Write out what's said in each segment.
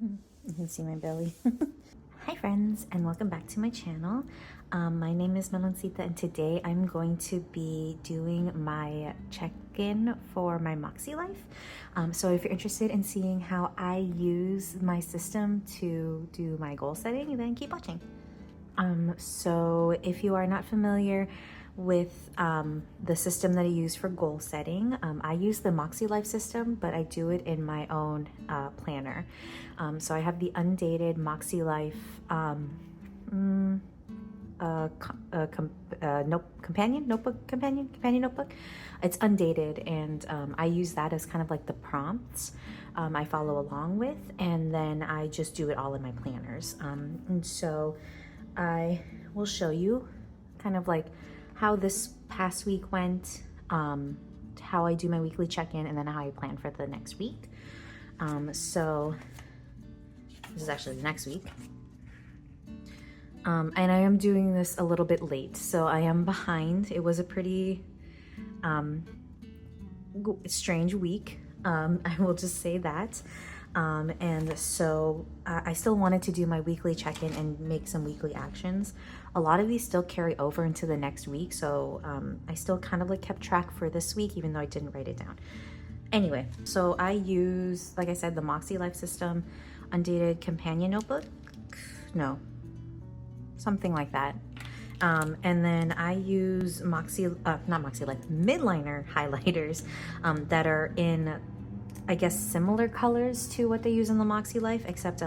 You can see my belly. Hi friends, and welcome back to my channel. My name is Meloncita, and today I'm going to be doing my check-in for my Makselife. So if you're interested in seeing how I use my system to do my goal setting, then keep watching. So if you are not familiar with the system that I use for goal setting, I use the Makselife system, but I do it in my own planner. So I have the undated Makselife companion notebook. It's undated, and I use that as kind of like the prompts I follow along with, and then I just do it all in my planners. And so I will show you kind of like how this past week went, how I do my weekly check-in, and then how I plan for the next week. So this is actually the next week. And I am doing this a little bit late, so I am behind. It was a pretty strange week. I will just say that. And so I still wanted to do my weekly check-in and make some weekly actions. A lot of these still carry over into the next week, so I still kind of like kept track for this week, even though I didn't write it down. Anyway, so I use, like I said, the Makselife system, undated companion notebook. No, something like that. And then I use midliner highlighters that are in, I guess, similar colors to what they use in the Makselife, except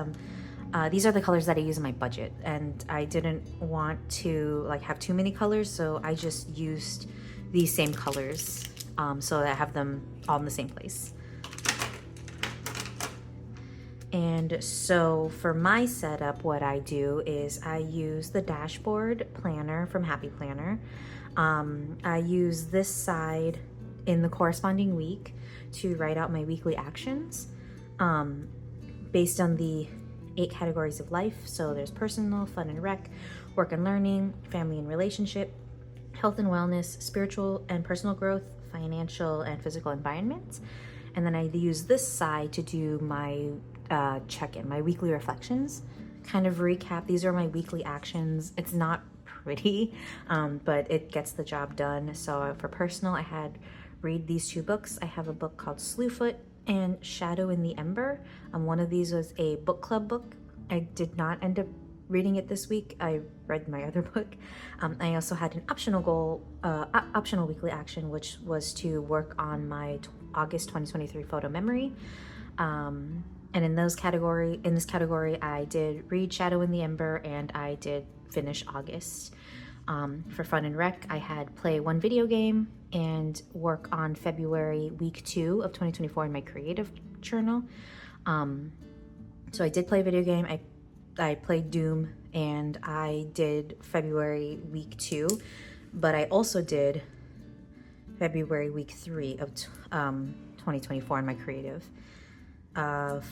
these are the colors that I use in my budget, and I didn't want to like have too many colors, so I just used these same colors so that I have them all in the same place. And so for my setup, what I do is I use the dashboard planner from Happy Planner. I use this side in the corresponding week to write out my weekly actions based on the 8 categories of life. So there's personal, fun and rec, work and learning, family and relationship, health and wellness, spiritual and personal growth, financial and physical environment. And then I use this side to do my check-in, my weekly reflections, kind of recap. These are my weekly actions. It's not pretty, but it gets the job done. So for personal, I had read these 2 books. I have a book called Slewfoot and Shadow in the Ember. One of these was a book club book. I did not end up reading it this week. I read my other book. I also had an optional goal, optional weekly action, which was to work on my August 2023 photo memory. And in this category, I did read Shadow in the Ember, and I did finish August. For fun and rec, I had play 1 video game and work on February week 2 of 2024 in my creative journal. So I did play a video game. I played Doom, and I did February week 2, but I also did February week 3 of 2024 in my creative.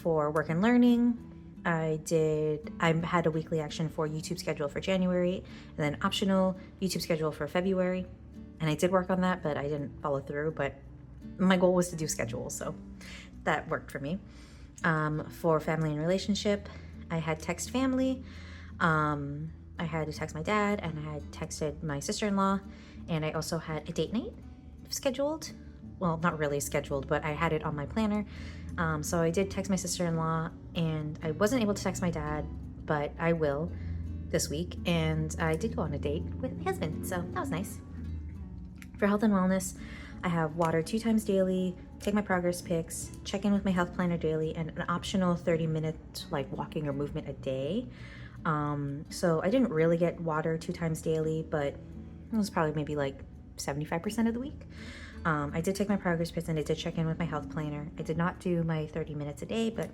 For work and learning, I had a weekly action for YouTube schedule for January, and then optional YouTube schedule for February. And I did work on that, but I didn't follow through. But my goal was to do schedule, so that worked for me. For family and relationship, I had text family. I had to text my dad, and I had texted my sister-in-law, and I also had a date night scheduled. Well, not really scheduled, but I had it on my planner. So I did text my sister-in-law, and I wasn't able to text my dad, but I will this week. And I did go on a date with my husband, so that was nice. For health and wellness, I have water 2 times daily, take my progress pics, check in with my health planner daily, and an optional 30-minute like walking or movement a day. So I didn't really get water 2 times daily, but it was probably maybe like 75% of the week. I did take my progress pics, and I did check in with my health planner. I did not do my 30 minutes a day, but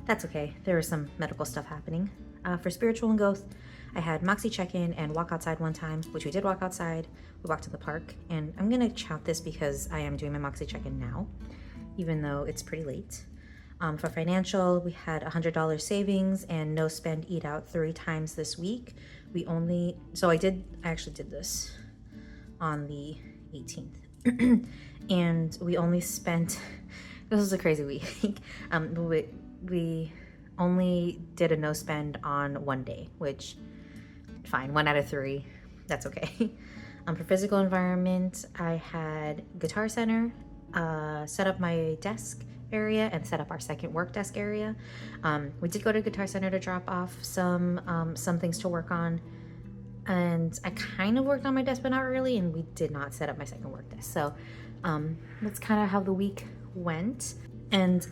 that's okay. There was some medical stuff happening. For spiritual and growth, I had Moxie check-in and walk outside one time, which we did walk outside. We walked to the park, and I'm gonna count this because I am doing my Moxie check-in now, even though it's pretty late. For financial, we had $100 savings and no spend eat out 3 times this week. I actually did this on the 18th. And we only spent, this was a crazy week. We only did a no spend on one day, which fine, 1 out of 3, that's okay. For physical environment, I had Guitar Center, set up my desk area and set up our second work desk area. We did go to Guitar Center to drop off some things to work on, and I kind of worked on my desk but not really, and we did not set up my second work desk. So that's kind of how the week went. And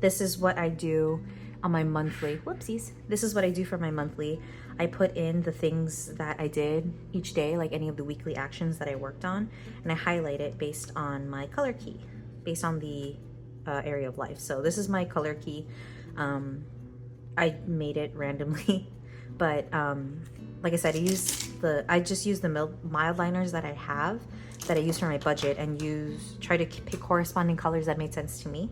this is what I do on my monthly. Whoopsies. This is what I do for my monthly. I put in the things that I did each day, like any of the weekly actions that I worked on, and I highlight it based on my color key, based on the area of life. So this is my color key. I made it randomly, but like I said, I just use the mild liners that I have, that I use for my budget, and try to pick corresponding colors that made sense to me.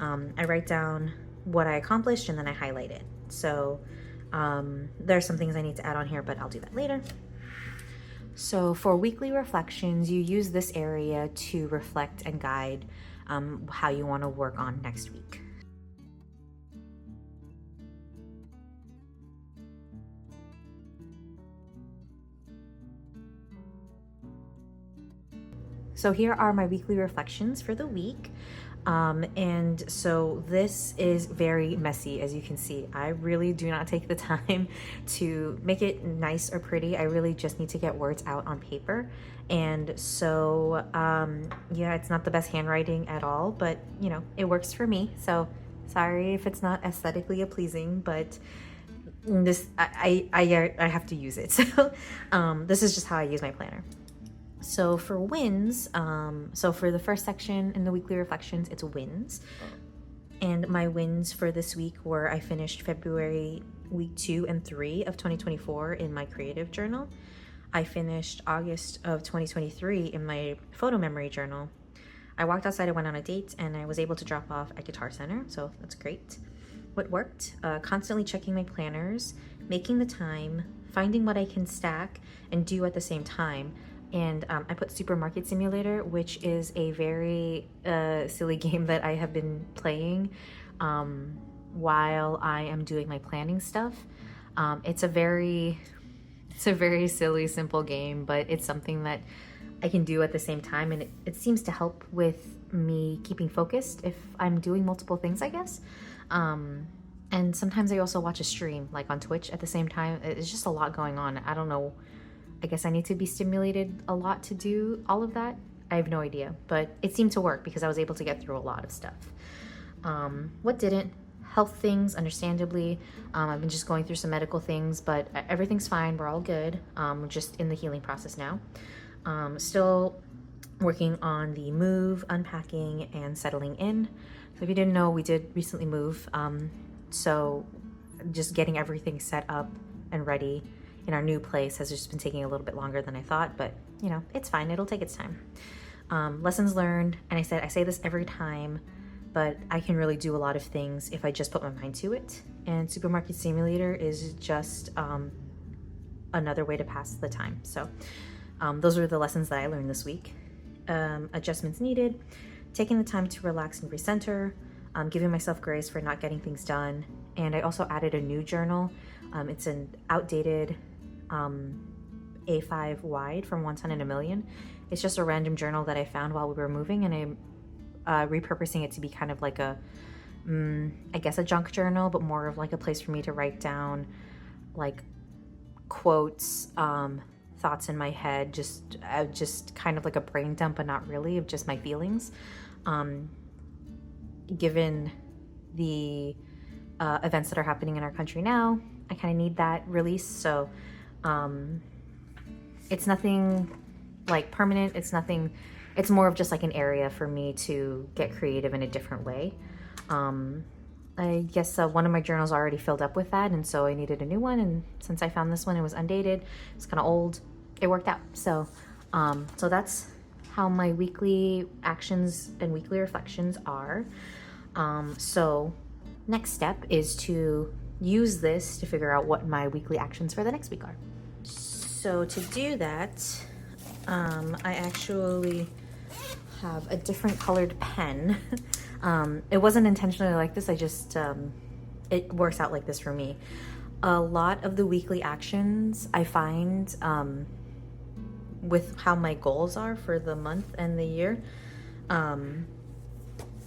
I write down what I accomplished and then I highlight it. So there are some things I need to add on here, but I'll do that later. So for weekly reflections, you use this area to reflect and guide how you want to work on next week. So here are my weekly reflections for the week. And so this is very messy, as you can see. I really do not take the time to make it nice or pretty. I really just need to get words out on paper. And so, yeah, it's not the best handwriting at all, but you know, it works for me. So sorry if it's not aesthetically pleasing, but I have to use it. So this is just how I use my planner. So for wins, so for the first section in the weekly reflections, it's wins. And my wins for this week were I finished February week 2 and 3 of 2024 in my creative journal. I finished August of 2023 in my photo memory journal. I walked outside, I went on a date, and I was able to drop off at Guitar Center, so that's great. What worked? Constantly checking my planners, making the time, finding what I can stack and do at the same time. And I put Supermarket Simulator, which is a very silly game that I have been playing while I am doing my planning stuff. It's a very silly, simple game, but it's something that I can do at the same time, and it seems to help with me keeping focused if I'm doing multiple things, I guess. And sometimes I also watch a stream, like on Twitch at the same time. It's just a lot going on. I don't know. I guess I need to be stimulated a lot to do all of that. I have no idea, but it seemed to work because I was able to get through a lot of stuff. What didn't? Health things, understandably. I've been just going through some medical things, but everything's fine. We're all good. We're just in the healing process now. Still working on the move, unpacking, and settling in. So if you didn't know, we did recently move. So just getting everything set up and ready in our new place has just been taking a little bit longer than I thought, but you know, it's fine. It'll take its time. Lessons learned, and I say this every time, but I can really do a lot of things if I just put my mind to it. And Supermarket Simulator is just another way to pass the time. So those are the lessons that I learned this week. Adjustments needed, taking the time to relax and recenter, giving myself grace for not getting things done. And I also added a new journal. It's an outdated A5 wide from One Ton in a Million. It's just a random journal that I found while we were moving, and I'm repurposing it to be kind of like a, I guess a junk journal, but more of like a place for me to write down like quotes, thoughts in my head, just kind of like a brain dump, but not really, of just my feelings. Given the events that are happening in our country now, I kind of need that release. So it's nothing like permanent. It's more of just like an area for me to get creative in a different way. I guess one of my journals already filled up with that, and so I needed a new one. And since I found this one, it was undated, it's kind of old, it worked out. So so that's how my weekly actions and weekly reflections are. So next step is to use this to figure out what my weekly actions for the next week are. So to do that, I actually have a different colored pen. It wasn't intentionally like this. I just it works out like this for me. A lot of the weekly actions I find with how my goals are for the month and the year,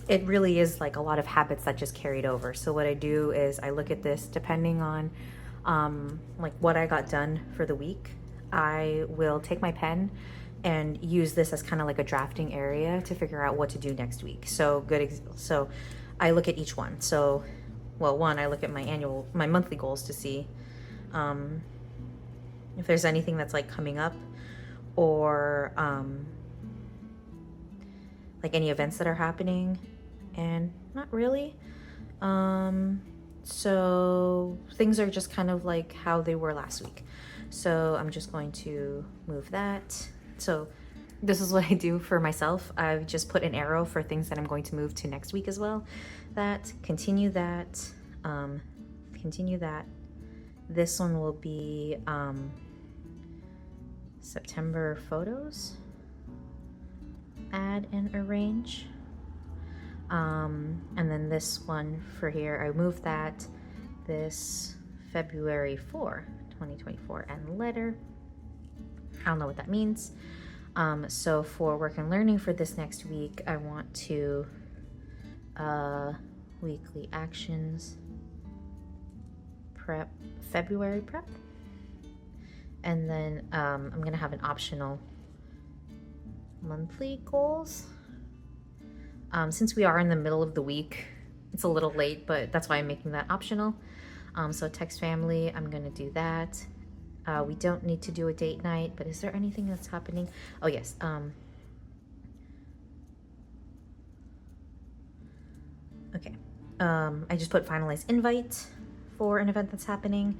it really is like a lot of habits that just carried over. So what I do is I look at this depending on like what I got done for the week. I will take my pen and use this as kind of like a drafting area to figure out what to do next week. So so I look at each one. So, well, one, I look at my monthly goals to see if there's anything that's like coming up, or like any events that are happening, and not really. So things are just kind of like how they were last week. So I'm just going to move that. So this is what I do for myself. I've just put an arrow for things that I'm going to move to next week as well. Continue that. This one will be September photos. Add and arrange. And then this one for here, I moved that. This February 4, 2024, and letter. I don't know what that means. So for work and learning for this next week, I want to weekly actions, prep, February prep. And then I'm gonna have an optional monthly goals. Since we are in the middle of the week, it's a little late, but that's why I'm making that optional. So text family, I'm gonna do that. We don't need to do a date night, but is there anything that's happening? Oh yes. Okay. I just put finalize invite for an event that's happening.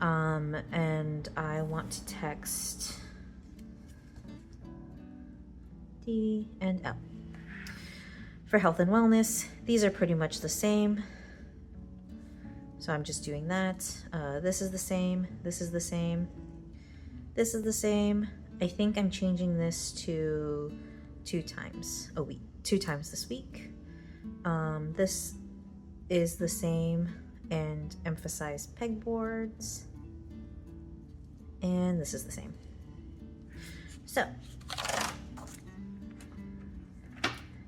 And I want to text D and L. For health and wellness, these are pretty much the same. So I'm just doing that. This is the same, this is the same, this is the same. I think I'm changing this to 2 times a week, 2 times this week. This is the same, and emphasize pegboards. And this is the same. So,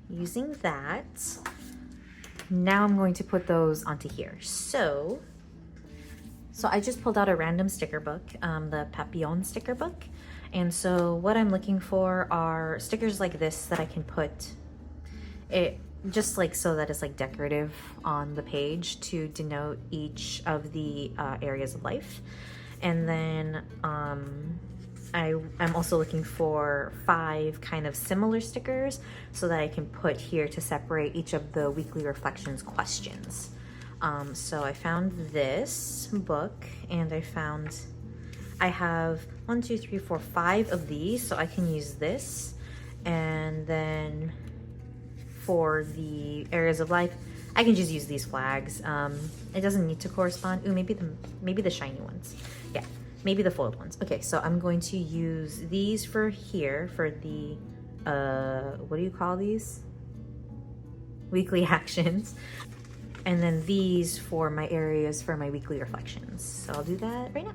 using that, now I'm going to put those onto here. So I just pulled out a random sticker book, the Papillon sticker book. And so what I'm looking for are stickers like this that I can put it just like so that it's like decorative on the page to denote each of the areas of life. And then I'm also looking for 5 kind of similar stickers so that I can put here to separate each of the weekly reflections questions. So I found this book, and I have 1, 2, 3, 4, 5 of these, so I can use this. And then for the areas of life, I can just use these flags. It doesn't need to correspond. Ooh, maybe the shiny ones. Yeah, maybe the foiled ones. Okay, so I'm going to use these for here for the what do you call these? Weekly actions. And then these for my areas for my weekly reflections. So I'll do that right now.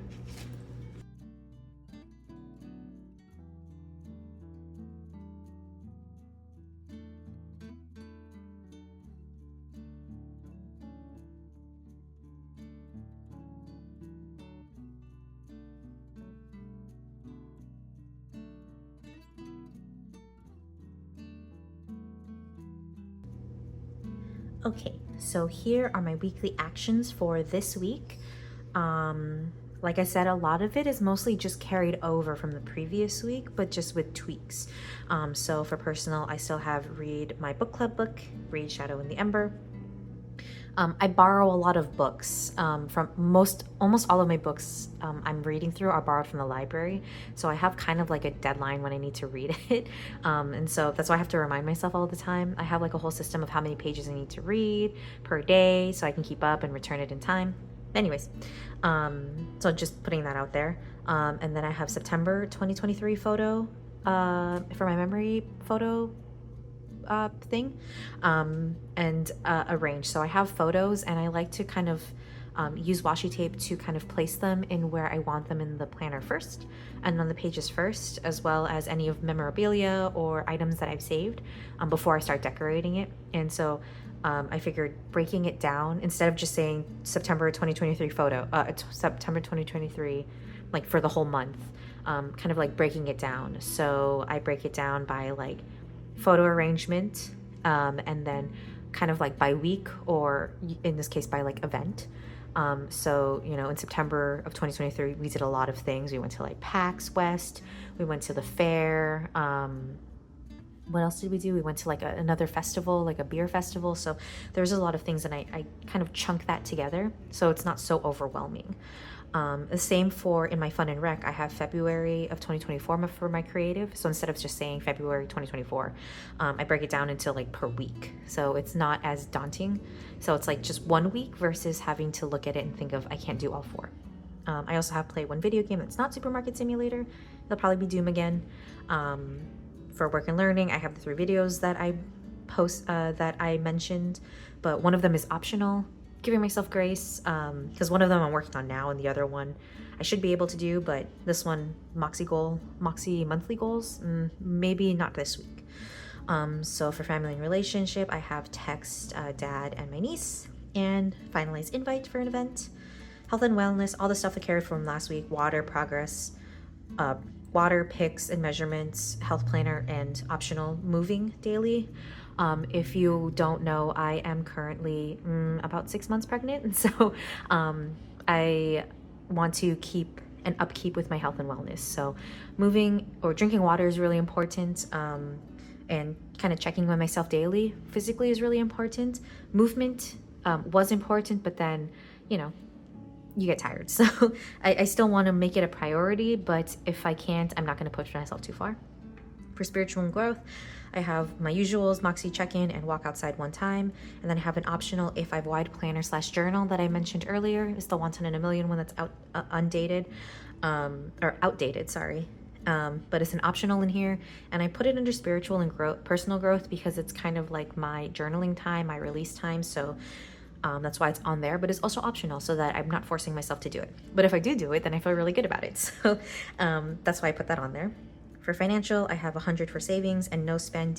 Okay, so here are my weekly actions for this week. Like I said, a lot of it is mostly just carried over from the previous week, but just with tweaks. So for personal, I still have read my book club book, read Shadow in the Ember. I borrow a lot of books from almost all of my books I'm reading through are borrowed from the library. So I have kind of like a deadline when I need to read it. And so that's why I have to remind myself all the time. I have like a whole system of how many pages I need to read per day so I can keep up and return it in time. Anyways, so just putting that out there. And then I have September 2023 photo for my memory photo thing, and arrange. So I have photos, and I like to kind of use washi tape to kind of place them in where I want them in the planner first and on the pages first, as well as any of memorabilia or items that I've saved before I start decorating it. And so I figured breaking it down, instead of just saying September 2023 photo, September 2023, like for the whole month, kind of like breaking it down. So I break it down by like photo arrangement, and then kind of like by week, or in this case by like event. So, you know, in September of 2023, we did a lot of things. We went to like PAX West, we went to the fair. What else did we do? We went to like another festival, like a beer festival. So there's a lot of things, and I kind of chunk that together so it's not so overwhelming. The same for in my fun and rec, I have February of 2024 for my creative. So instead of just saying February 2024, I break it down into like per week. So it's not as daunting. So it's like just 1 week versus having to look at it and think of, I can't do all 4. I also have played one video game that's not Supermarket Simulator. It'll probably be Doom again. For work and learning, I have the 3 videos that I post, that I mentioned, but one of them is optional. Giving myself grace, because one of them I'm working on now, and the other one I should be able to do, but this one, Moxie monthly goals, maybe not this week. So for family and relationship, I have text dad and my niece, and finalize invite for an event. Health and wellness, all the stuff I carried from last week, water progress, water picks and measurements, health planner, and optional moving daily. If you don't know, I am currently about 6 months pregnant, and so I want to keep an upkeep with my health and wellness. So moving or drinking water is really important, and kind of checking on myself daily physically is really important. Movement was important, but then, you know, you get tired. So I still want to make it a priority, but if I can't, I'm not going to push myself too far. For spiritual growth, I have my usuals, Moxie check-in and walk outside 1 time. And then I have an optional if I've wide planner / journal that I mentioned earlier. It's the 1 in a million one that's undated, or outdated, sorry. But it's an optional in here, and I put it under spiritual and personal growth because it's kind of like my journaling time, my release time. So that's why it's on there, but it's also optional so that I'm not forcing myself to do it. But if I do it, then I feel really good about it. So that's why I put that on there. For financial, I have 100 for savings and no spending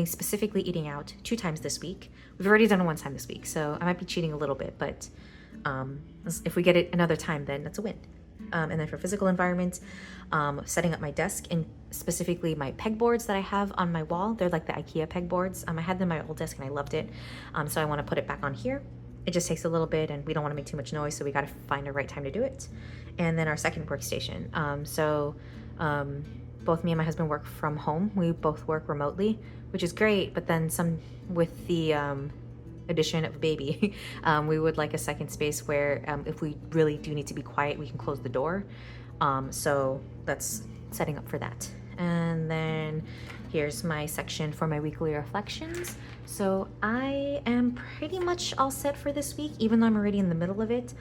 specifically eating out 2 times this week. We've already done it 1 time this week, so I might be cheating a little bit, but if we get it another time, then that's a win. And then for physical environment, setting up my desk, and specifically my pegboards that I have on my wall. They're like the IKEA pegboards. I had them on my old desk and I loved it. So I want to put it back on here. It just takes a little bit, and we don't want to make too much noise, so we got to find the right time to do it. And then our second workstation. Both me and my husband work from home. We both work remotely, which is great, but then with the addition of a baby, we would like a second space where if we really do need to be quiet, we can close the door. So that's setting up for that. And then here's my section for my weekly reflections. So I am pretty much all set for this week, even though I'm already in the middle of it.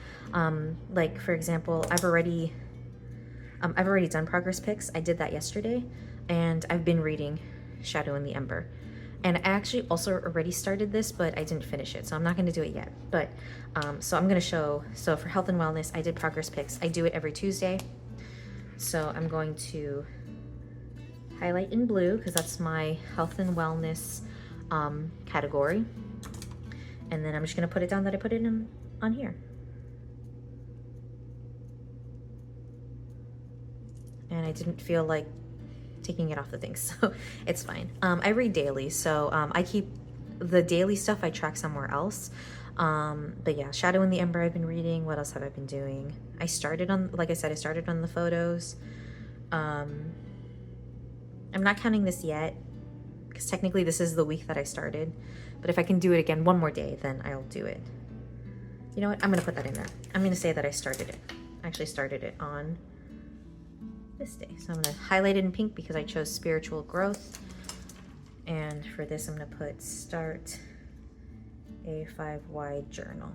Like for example, I've already done progress pics. I did that yesterday, and I've been reading Shadow in the Ember. And I actually also already started this, but I didn't finish it, so I'm not going to do it yet. But so I'm going to show. So for health and wellness, I did progress pics. I do it every Tuesday. So I'm going to highlight in blue because that's my health and wellness category. And then I'm just going to put it down that I put it on here. And I didn't feel like taking it off the thing, so it's fine. I read daily, so I keep the daily stuff I track somewhere else. But yeah, Shadow in the Ember I've been reading. What else have I been doing? I started on the photos. I'm not counting this yet because technically this is the week that I started, but if I can do it again 1 more day, then I'll do it. You know what? I'm gonna put that in there. I'm gonna say that I started it. I actually started it on this day. So I'm going to highlight it in pink because I chose spiritual growth. And for this, I'm going to put start a 5 journal.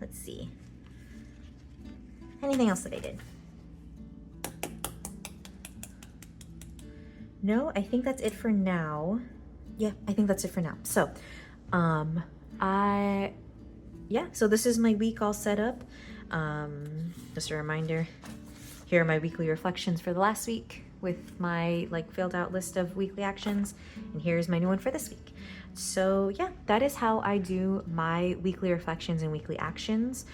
Let's see. Anything else that I did? no, I think that's it for now. Yeah, I think that's it for now. So, so this is my week all set up. Just a reminder, here are my weekly reflections for the last week with my like filled out list of weekly actions, and here's my new one for this week. So yeah, that is how I do my weekly reflections and weekly actions.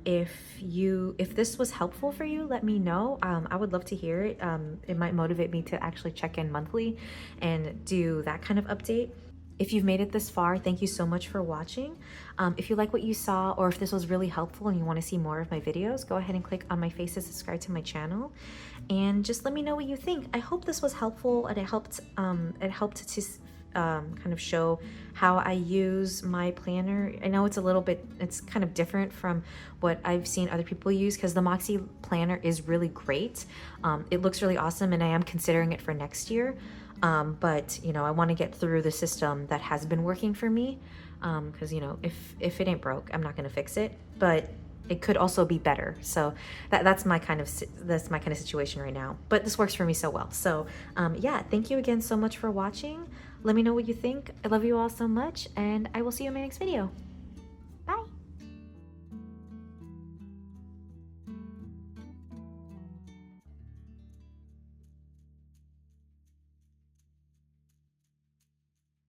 If this was helpful for you, let me know. I would love to hear it. It might motivate me to actually check in monthly and do that kind of update. If you've made it this far, thank you so much for watching. If you like what you saw, or if this was really helpful and you want to see more of my videos, go ahead and click on my face to subscribe to my channel, and just let me know what you think. I hope this was helpful and it helped to kind of show how I use my planner. I know it's kind of different from what I've seen other people use, because the Moxie planner is really great. It looks really awesome, and I am considering it for next year. But you know, I want to get through the system that has been working for me, because you know, if it ain't broke, I'm not going to fix it, but it could also be better. So that's my kind of situation right now, but this works for me so well. So yeah, thank you again so much for watching. Let me know what you think. I love you all so much, and I will see you in my next video.